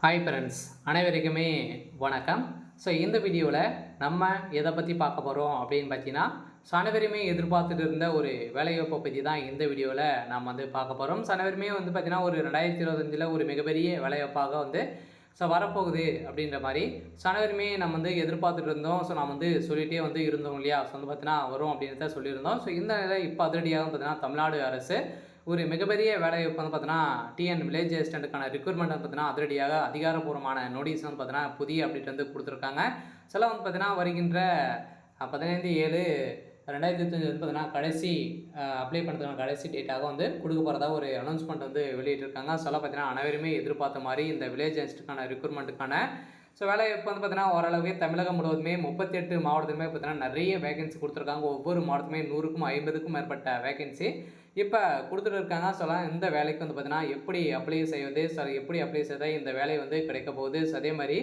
Hi friends, அனைவருக்குமே வணக்கம். இந்த வீடியோவில் நம்ம எதை பற்றி பார்க்க போகிறோம் அப்படின்னு பார்த்தீங்கன்னா, அனைவருமே எதிர்பார்த்துட்டு இருந்த ஒரு வேலைவாய்ப்பை பற்றி தான் இந்த வீடியோவில் நாம் பார்க்க போகிறோம். அனைவருமே பார்த்தீங்கன்னா ஒரு 2025 ஒரு மிகப்பெரிய வேலைவாய்ப்பாக வரப்போகுது அப்படின்ற மாதிரி அனைவருமே நம்ம எதிர்பார்த்துட்டு இருந்தோம். நாம் சொல்லிகிட்டே இருந்தோம் இல்லையா. பார்த்தீங்கன்னா வரும் அப்படின்னு தான் சொல்லியிருந்தோம். இந்த நிலையில் இப்போ அதிரடியாக பார்த்தீங்கன்னா தமிழ்நாடு அரசு ஒரு மிகப்பெரிய வேலைவாய்ப்பு பார்த்தீங்கன்னா டிஎன் வில்லேஜ் அசிஸ்டண்ட்டுக்கான ரெக்ரூட்மெண்ட் பார்த்தீங்கன்னா அதிரடியாக அதிகாரப்பூர்வமான நோட்டீஸ் பார்த்தீங்கன்னா புதிய அப்டேட் கொடுத்துருக்காங்க. பார்த்தீங்கன்னா வருகின்ற 15/7/2025 பார்த்தீங்கன்னா கடைசி அப்ளை பண்ணுறதுக்கான கடைசி டேட்டாக கொடுக்க போகிறதா ஒரு அனௌன்ஸ்மெண்ட் வெளியிட்டிருக்காங்க. பார்த்தீங்கன்னா அனைவருமே எதிர்பார்த்த மாதிரி இந்த வில்லேஜ் அசிஸ்டண்ட்டுக்கான ரெக்ரூட்மெண்ட்டுக்கான வேலைவாய்ப்பு பார்த்தீங்கன்னா ஓரளவுக்கு தமிழகம் முழுவதுமே 38 மாவட்டத்துமே பார்த்தீங்கன்னா நிறைய வேகன்சி கொடுத்துருக்காங்க. ஒவ்வொரு மாவட்டத்துமே 100க்கும் 50க்கும் மேற்பட்ட வேகன்சி இப்போ கொடுத்துட்டு இருக்காங்க. இந்த வேலைக்கு பார்த்தீங்கன்னா எப்படி அப்ளை செய்வது, எப்படி அப்ளை செய்தால் இந்த வேலை கிடைக்க போகுது, அதே மாதிரி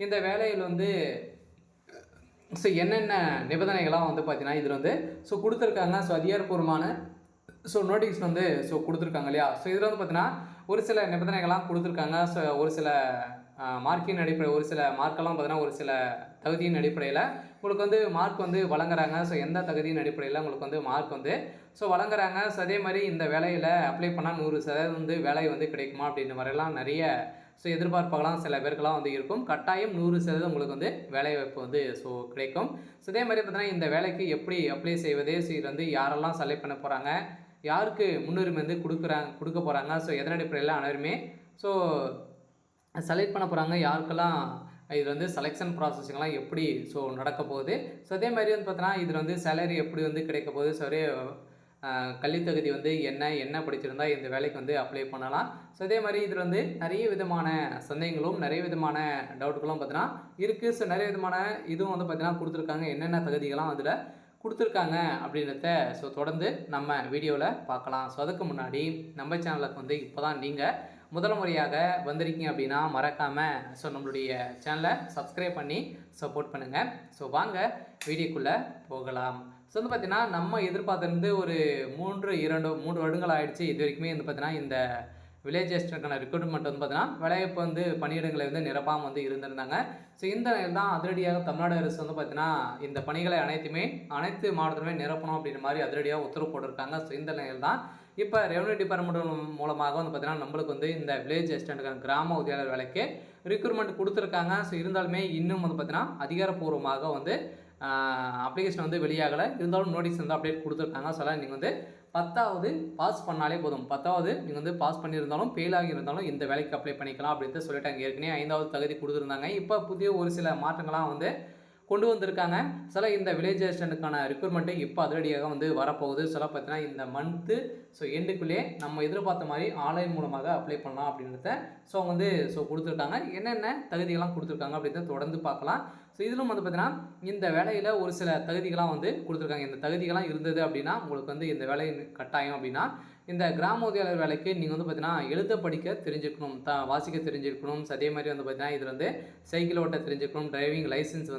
இந்த வேலையில் என்னென்ன நிபந்தனைகளாக பார்த்தீங்கன்னா இதில் கொடுத்துருக்காங்க. அதிகாரப்பூர்வமான நோட்டீஸ் கொடுத்துருக்காங்க இல்லையா. இதில் பார்த்தீங்கன்னா ஒரு சில நிபந்தனைகள்லாம் கொடுத்துருக்காங்க. ஒரு சில மார்க்கின் அடிப்படை ஒரு சில மார்க்கெல்லாம் பார்த்தீங்கன்னா ஒரு சில தகுதியின் அடிப்படையில் உங்களுக்கு மார்க் வழங்குறாங்க. எந்த தகுதியின் அடிப்படையில் உங்களுக்கு மார்க் வழங்குறாங்க. அதே மாதிரி இந்த வேலையில் அப்ளை பண்ணால் 100% வேலை கிடைக்குமா அப்படின்ற மாதிரிலாம் நிறைய எதிர்பார்ப்புகளாம் சில பேருக்கெல்லாம் இருக்கும். கட்டாயம் 100% உங்களுக்கு வேலைவாய்ப்பு கிடைக்கும். அதே மாதிரி பார்த்தீங்கன்னா இந்த வேலைக்கு எப்படி அப்ளை செய்வது, இது யாரெல்லாம் செலக்ட் பண்ண போகிறாங்க, யாருக்கு முன்னுரிமை கொடுக்க போகிறாங்க, எதன் அடிப்படையில் அனைவருமே செலக்ட் பண்ண போகிறாங்க, யாருக்கெல்லாம் இது செலெக்ஷன் ப்ராசஸிங்லாம் எப்படி நடக்க போகுது. அதே மாதிரி பார்த்தீங்கன்னா இதில் சேலரி எப்படி கிடைக்க போகுது, கல்வித் தகுதி என்ன படிச்சிருந்தா இந்த வேலைக்கு அப்ளை பண்ணலாம். அதே மாதிரி இதில் நிறைய விதமான சந்தேகங்களும் நிறைய விதமான டவுட்டுகளும் பார்த்தீங்கன்னா இருக்குது. நிறைய விதமான இதுவும் பார்த்தீங்கன்னா கொடுத்துருக்காங்க, என்னென்ன தகுதிகள்லாம் அதில் கொடுத்துருக்காங்க அப்படின்றத தொடர்ந்து நம்ம வீடியோவில் பார்க்கலாம். அதுக்கு முன்னாடி நம்ம சேனலுக்கு இப்போ தான் நீங்கள் முதல் முறையாக வந்திருக்கீங்க அப்படின்னா மறக்காமல் நம்மளுடைய சேனலை சப்ஸ்கிரைப் பண்ணி சப்போர்ட் பண்ணுங்கள். வாங்க வீடியோக்குள்ளே போகலாம். பார்த்தீங்கன்னா நம்ம எதிர்பார்த்துருந்து ஒரு 3 வருடங்கள் ஆகிடுச்சு. இது வரைக்குமே பார்த்தீங்கன்னா இந்த வில்லேஜ் அசிஸ்டண்ட்டுக்கான ரெக்ரூட்மெண்ட் பார்த்தீங்கன்னா வேலைவாய்ப்பு பணியிடங்களை நிரப்பாமல் இருந்திருந்தாங்க. இந்த நிலையில் தான் அதிரடியாக தமிழ்நாடு அரசு பார்த்தீங்கன்னா இந்த பணிகளை அனைத்து மாவட்டத்திலுமே நிரப்பணும் அப்படின்ற மாதிரி அதிரடியாக உத்தரவு போட்டிருக்காங்க. இந்த நிலையில் தான் இப்போ ரெவன்யூ டிபார்ட்மெண்ட் மூலமாக பார்த்தீங்கன்னா நம்மளுக்கு இந்த வில்லேஜ் அசிஸ்டண்ட்டுக்கான கிராம உதவியாளர் வேலைக்கு ரெக்ரூட்மெண்ட் கொடுத்துருக்காங்க. இருந்தாலுமே இன்னும் பார்த்தீங்கன்னா அதிகாரப்பூர்வமாக அப்ளிகேஷன் வெளியாகலை. இருந்தாலும் நோட்டீஸ் அப்டேட் கொடுத்துருக்காங்க. நீங்கள் 10வது பாஸ் பண்ணாலே போதும். 10வது நீங்கள் பாஸ் பண்ணியிருந்தாலும் ஃபெயில் ஆகியிருந்தாலும் இந்த வேலைக்கு அப்ளை பண்ணிக்கலாம் அப்படின்ட்டு சொல்லிட்டாங்க. ஏற்கனவே 5வது தகுதி கொடுத்துருந்தாங்க. இப்போ புதிய ஒரு சில மாற்றங்கள்லாம் கொண்டு வந்திருக்காங்க. இந்த வில்லேஜ் அசிஸ்டண்ட்டுக்கான ரெக்ரூட்மெண்ட்டு இப்போ அதிரடியாக வரப்போகுது. பார்த்தீங்கன்னா இந்த மந்த்து எண்டுக்குள்ளே நம்ம எதிர்பார்த்த மாதிரி ஆன்லைன் மூலமாக அப்ளை பண்ணலாம் அப்படின்றத கொடுத்துருக்காங்க. என்னென்ன தகுதிகள்லாம் கொடுத்துருக்காங்க அப்படின்றத தொடர்ந்து பார்க்கலாம். இதிலும் பார்த்தீங்கன்னா இந்த வேலையில் ஒரு சில தகுதிகள்லாம் கொடுத்துருக்காங்க. இந்த தகுதிகள்லாம் இருந்தது அப்படின்னா உங்களுக்கு இந்த வேலை கட்டாயம் அப்படின்னா இந்த கிராம உதவியாளர் வேலைக்கு நீங்கள் பார்த்தீங்கன்னா எழுத படிக்க தெரிஞ்சுக்கணும், வாசிக்க தெரிஞ்சிருக்கணும். அதே மாதிரி பார்த்தீங்கன்னா இதில் சைக்கிள் ஓட்ட தெரிஞ்சுக்கணும், டிரைவிங் லைசன்ஸ்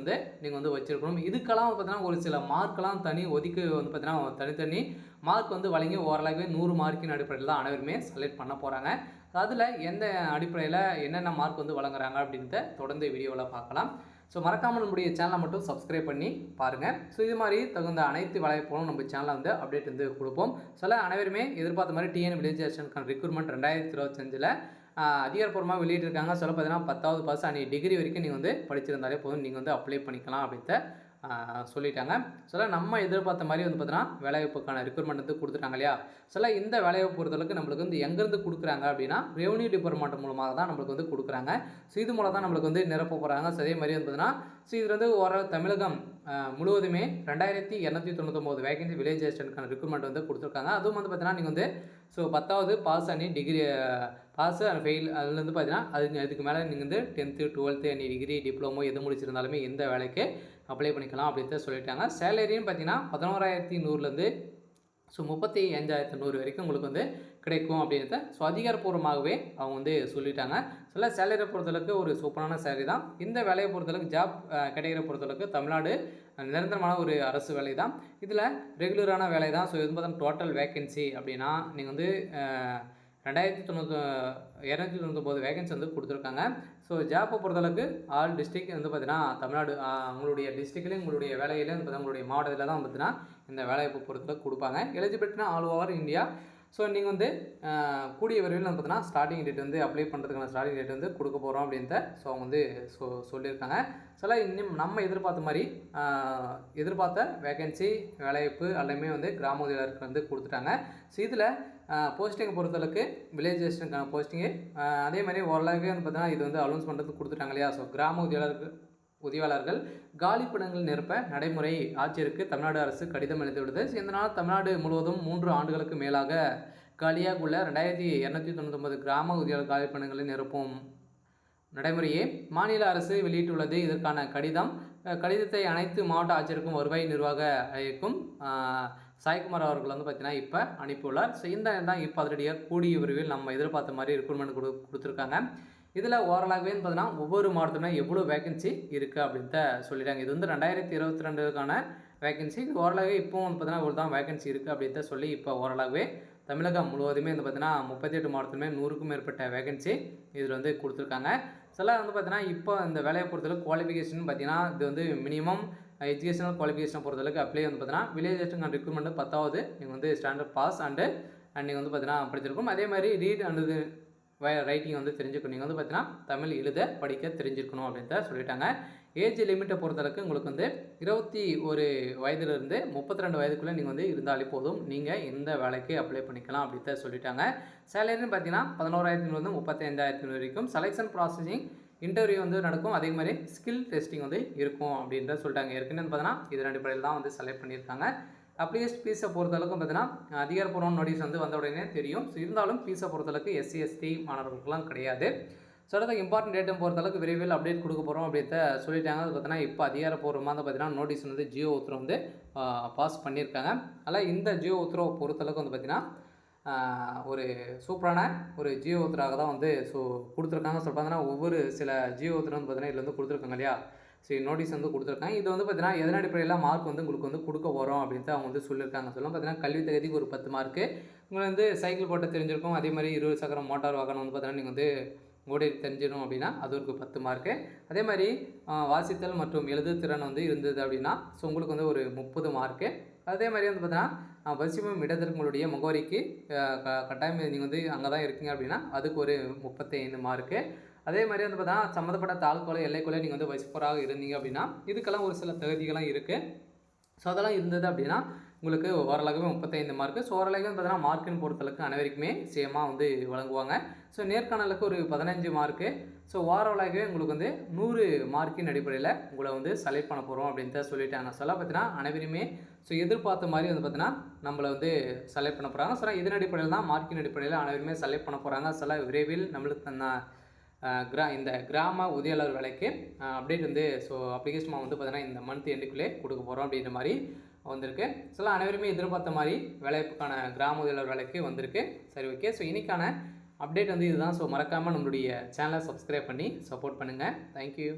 நீங்கள் வச்சுருக்கணும். இதுக்கெல்லாம் பார்த்தீங்கன்னா ஒரு சில மார்க்கெல்லாம் தனி ஒதுக்கி பார்த்தீங்கன்னா தனித்தனி மார்க் வழங்கி ஓரளவுக்கு 100 மார்க்கின் அடிப்படையில் தான் அனைவருமே செலக்ட் பண்ண போகிறாங்க. அதில் எந்த அடிப்படையில் என்னென்ன மார்க் வழங்குறாங்க அப்படின்றத தொடர்ந்து வீடியோவில் பார்க்கலாம். மறக்காமல் நம்முடைய சேனலை மட்டும் சப்ஸ்கிரைப் பண்ணி பாருங்கள். இது மாதிரி தகுந்த அனைத்து வேலைவாய்ப்புகளும் நம்ம சேனலில் அப்டேட் கொடுப்போம். அனைவருமே எதிர்பார்த்த மாதிரி டிஎன் வில்லேஜ் அசிஸ்டன்ட் ரெக்ரூட்மெண்ட் 2025 அதிகாரப்பூர்வமாக வெளியிட்டிருக்காங்க. பார்த்தீங்கன்னா 10வது பாஸ் அண்ட் டிகிரி வரைக்கும் நீங்கள் படிச்சிருந்தாலே போதும், நீங்கள் அப்ளை பண்ணிக்கலாம் அப்படின்ட்டு சொல்லிட்டாங்க. நம்ம எதிர்பார்த்த மாதிரி பார்த்தீங்கன்னா வேலைவாய்ப்புக்கான ரெக்ரூட்மெண்ட் கொடுத்துட்டாங்க இல்லையா. இந்த வேலைவாய்ப்பு பொறுத்தளவுக்கு நம்மளுக்கு எங்கேருந்து கொடுக்குறாங்க அப்படின்னா ரெவன்யூ டிபார்ட்மெண்ட் மூலமாக தான் நம்மளுக்கு கொடுக்குறாங்க. இது மூலம் தான் நம்மளுக்கு நிரப்ப போகிறாங்க. அதே மாதிரி பார்த்தீங்கன்னா இது ஒரு தமிழகம் முழுவதுமே 2299 வேகன்சி வில்லேஜ் அசிஸ்டண்ட்டுக்கான ரெக்ரூட்மெண்ட் கொடுத்துருக்காங்க. அதுவும் பார்த்தீங்கன்னா நீங்கள் 10வது pass and degree pass and fail அதுலேருந்து பார்த்தீங்கன்னா அதுக்கு மேலே நீங்கள் 10th 12th and degree diploma எது முடிச்சிருந்தாலுமே எந்த வேலைக்கு அப்ளை பண்ணிக்கலாம் அப்படின்னு சொல்லிட்டாங்க. சேலரின்னு பார்த்தீங்கன்னா 11,100லேருந்து 35,100 வரைக்கும் உங்களுக்கு கிடைக்கும் அப்படின்றத அதிகாரப்பூர்வமாகவே அவங்க சொல்லிட்டாங்க. சேலரியை பொறுத்தளவுக்கு ஒரு சூப்பரான சேலரி தான். இந்த வேலையை பொறுத்தளவுக்கு ஜாப் கேட்டகரியை பொறுத்தளவுக்கு தமிழ்நாடு நிரந்தரமான ஒரு அரசு வேலை தான். இதில் ரெகுலரான வேலை தான். இது பார்த்தா டோட்டல் வேக்கன்சி அப்படின்னா நீங்கள் 299 வேகன்சி வந்து கொடுத்துருக்காங்க. ஸோ ஜாப்பை பொறுத்தளவுக்கு ஆல் டிஸ்ட்ரிக்ட் வந்து பார்த்தீங்கன்னா தமிழ்நாடு உங்களுடைய டிஸ்ட்ரிக்ட்லேயும் உங்களுடைய வேலையிலே வந்து பார்த்தீங்கன்னா உங்களுடைய மாவட்டத்தில் தான் பார்த்தீங்கன்னா இந்த வேலைவாய்ப்பு பொறுத்தளவுக்கு கொடுப்பாங்க. எலிஜிபிலிட்டினா ஆல் ஓவர் இந்தியா. ஸோ நீங்கள் வந்து கூடிய விரைவில் வந்து பார்த்தீங்கன்னா ஸ்டார்டிங் டேட் வந்து அப்ளை பண்ணுறதுக்கான ஸ்டார்டிங் டேட் வந்து கொடுக்க போகிறோம் அப்படின்ட்டு ஸோ அவங்க வந்து சொல்லியிருக்காங்க. சில இன்னும் நம்ம எதிர்பார்த்த மாதிரி எதிர்பார்த்த வேகன்சி வேலைவாய்ப்பு எல்லாமே வந்து கிராம உதவியாளருக்கு வந்து கொடுத்துட்டாங்க. ஸோ இதில் போஸ்டிங்கை பொறுத்தளவுக்கு வில்லேஜ் அசிஸ்டன்ட்கான போஸ்டிங்கு அதே மாதிரி ஓரளவுக்கு வந்து பார்த்தீங்கன்னா இது வந்து அலௌன்ஸ் பண்ணுறதுக்கு கொடுத்துட்டாங்க இல்லையா. ஸோ கிராம உதவியாளர்கள் காலிப்படங்கள் நிரப்ப நடைமுறை ஆட்சியருக்கு தமிழ்நாடு அரசு கடிதம் எழுதியுள்ளது. இதனால் தமிழ்நாடு முழுவதும் 3 ஆண்டுகளுக்கு மேலாக காலியாக உள்ள 2299 கிராம உதவியாளர் காலிப்படங்களை நிரப்பும் நடைமுறையை மாநில அரசு வெளியிட்டுள்ளது. இதற்கான கடிதத்தை அனைத்து மாவட்ட ஆட்சியருக்கும் வருவாய் நிர்வாக இயக்கும் சாய்குமார் அவர்கள் வந்து பார்த்தீங்கன்னா இப்போ அனுப்பியுள்ளார். ஸோ இந்த தான் இப்போ அதனுடைய கூடிய விரைவில் நம்ம எதிர்பார்த்த மாதிரி ரெக்ரூட்மெண்ட் கொடுத்துருக்காங்க. இதில் ஓரளவுவே பார்த்தீங்கன்னா ஒவ்வொரு மாவட்டத்துலையும் எவ்வளோ வேகன்சி இருக்குது அப்படின்ட்டு சொல்லிட்டாங்க. இது வந்து 2022க்கான வேகன்சி. இது ஓரளவு இப்போவும் வந்து பார்த்தீங்கன்னா இவ்வளோ தான் வேகன்சி இருக்குது அப்படின்ட்டு சொல்லி இப்போ ஓரளவுவே தமிழகம் முழுவதுமே வந்து பார்த்தீங்கன்னா 38 மாவட்டத்துலையுமே 100க்கும் மேற்பட்ட வேகன்சி இதில் வந்து கொடுத்துருக்காங்க. சில வந்து பார்த்தீங்கன்னா இப்போ இந்த வேலையை பொறுத்தளவுக்கு குவாலிஃபிகேஷன் பார்த்தீங்கன்னா இது வந்து மினிமம் எஜுகேஷனல் குவாலிஃபிகேஷனை பொறுத்தளவுக்கு அப்ளை வந்து பார்த்தீங்கன்னா வில்லேஜ் அசிஸ்டன்ட் அண்ட் ரெக்ரூட்மெண்ட் 10வது நீங்கள் வந்து ஸ்டாண்டர்ட் பாஸ் அண்ட் நீங்கள் வந்து பார்த்தீங்கன்னா படிச்சிருக்கும். அதே மாதிரி ரீட் அண்ட் ரைட்டிங் வந்து தெரிஞ்சுக்கணும். நீங்கள் வந்து பார்த்தீங்கன்னா தமிழ் எழுத படிக்க தெரிஞ்சிருக்கணும் அப்படின்ட்டு சொல்லிட்டாங்க. ஏஜ் லிமிட்டை பொறுத்தளவுக்கு உங்களுக்கு வந்து 21 வயதுலேருந்து 32 வயதுக்குள்ளே நீங்கள் வந்து இருந்தாலே போதும், நீங்கள் இந்த வேலைக்கு அப்ளை பண்ணிக்கலாம் அப்படின்ட்டு சொல்லிட்டாங்க. சேலரின்னு பார்த்தீங்கன்னா 11,500 35,500 வரைக்கும். செலெக்ஷன் ப்ராசஸிங் இன்டர்வியூ வந்து நடக்கும். அதே மாதிரி ஸ்கில் டெஸ்டிங் வந்து இருக்கும் அப்படின்ட்டு சொல்லிட்டாங்க. ஏற்கனவே பார்த்தீங்கன்னா இது அடிப்படையில் தான் வந்து செலக்ட் பண்ணியிருக்காங்க. அப்ளிகேஷன் ஃபீஸை பொறுத்தளவுக்கு பார்த்தீங்கன்னா அதிகாரப்பூர்வ நோட்டீஸ் வந்து வந்த உடனே தெரியும். ஸோ இருந்தாலும் ஃபீஸை பொறுத்தளவுக்கு SC ST மாணவர்களுக்கெல்லாம் கிடையாது. ஸோ அடுத்த இம்பார்ட்டன்ட் டேட்டும் பொறுத்தளவுக்கு விரைவில் அப்டேட் கொடுக்க போகிறோம் அப்படின்ட்டு சொல்லிட்டாங்க. அது பார்த்தீங்கன்னா இப்போ அதிகாரப்பூர்வமாக வந்து பார்த்தீங்கன்னா நோட்டீஸ் வந்து ஜியோ உத்தரவு வந்து பாஸ் பண்ணியிருக்காங்க. அதனால் இந்த ஜியோ உத்தரவை பொறுத்தளவுக்கு வந்து பார்த்திங்கன்னா ஒரு சூப்பரான ஒரு ஜியோ உத்தரவாக தான் வந்து கொடுத்துருக்காங்க. ஸோ பார்த்தீங்கன்னா ஒவ்வொரு சில ஜியோ உத்தரவு வந்து பார்த்தீங்கன்னா இதில் வந்து கொடுத்துருக்காங்க இல்லையா. ஸோ நோட்டீஸ் வந்து கொடுத்துருக்காங்க. இது வந்து பார்த்தீங்கன்னா எதன் அடிப்படையில் மார்க் வந்து உங்களுக்கு வந்து கொடுக்க வரோம் அப்படின்ட்டு அவங்க வந்து சொல்லியிருக்காங்க. பார்த்தீங்கன்னா கல்வி தகுதிக்கு ஒரு 10 மார்க்கு, உங்களுக்கு வந்து சைக்கிள் போட்ட தெரிஞ்சிருக்கும். அதே மாதிரி 20 சக்கரம் மோட்டார் வாகனம் வந்து பார்த்தீங்கன்னா நீங்கள் வந்து ஓடி தெரிஞ்சிடும் அப்படின்னா அது ஒரு 10 மார்க்கு. அதே மாதிரி வாசித்தல் மற்றும் எழுது திறன் வந்து இருந்தது அப்படின்னா ஸோ உங்களுக்கு வந்து ஒரு 30 மார்க்கு. அதே மாதிரி வந்து பார்த்தீங்கன்னா வசிக்கும் இடத்திற்கு உங்களுடைய முகவரிக்கு கட்டாயம் நீங்கள் வந்து அங்கே தான் இருக்கீங்க அப்படின்னா அதுக்கு ஒரு 35 மார்க்கு. அதே மாதிரி வந்து பார்த்தீங்கன்னா சம்மந்தப்பட்ட தாலுக்கால எல்லைக்குள்ளே நீங்கள் வந்து வசிப்பவராக இருந்தீங்க அப்படின்னா இதுக்கெல்லாம் ஒரு சில தகுதிகள்லாம் இருக்குது. ஸோ அதெல்லாம் இருந்தது அப்படின்னா உங்களுக்கு ஓரளவுமே 35 மார்க்கு. ஸோ ஓரளவுக்கு வந்து பார்த்தீங்கன்னா மார்க்குன்னு பொறுத்தளவுக்கு அனைவருக்குமே சேமாக வந்து வழங்குவாங்க. ஸோ நேர்காணலுக்கு ஒரு 15 மார்க்கு. ஸோ ஓரளவுக்கு உங்களுக்கு வந்து 100 மார்க்கின் அடிப்படையில் உங்களை வந்து செலக்ட் பண்ண போகிறோம் அப்படின்ட்டு சொல்லிட்டாங்க. சொல்ல பார்த்தீங்கன்னா அனைவருமே எதிர்பார்த்த மாதிரி வந்து பார்த்தீங்கன்னா நம்மளை வந்து செலக்ட் பண்ண போகிறாங்க. ஸோ இதன் அடிப்படையில் தான் மார்க்கின் அடிப்படையில் அனைவருமே செலக்ட் பண்ண போகிறாங்க. சில விரைவில் நம்மளுக்கு இந்த கிராம உதவியாளர் வேலைக்கு அப்டேட் வந்து அப்ளிகேஷன் வந்து பார்த்தீங்கன்னா இந்த மந்த் எண்டுக்குள்ளே கொடுக்க போகிறோம் அப்படின்ற மாதிரி வந்திருக்கு. சில அனைவருமே எதிர்பார்த்த மாதிரி வேலைப்புக்கான கிராம உதவியாளர் வேலைக்கு வந்திருக்கு. சரி, ஓகே. ஸோ இன்றைக்கான அப்டேட் வந்து இதுதான். ஸோ மறக்காமல் நம்மளுடைய சேனலை சப்ஸ்கிரைப் பண்ணி சப்போர்ட் பண்ணுங்கள். தேங்க்யூ.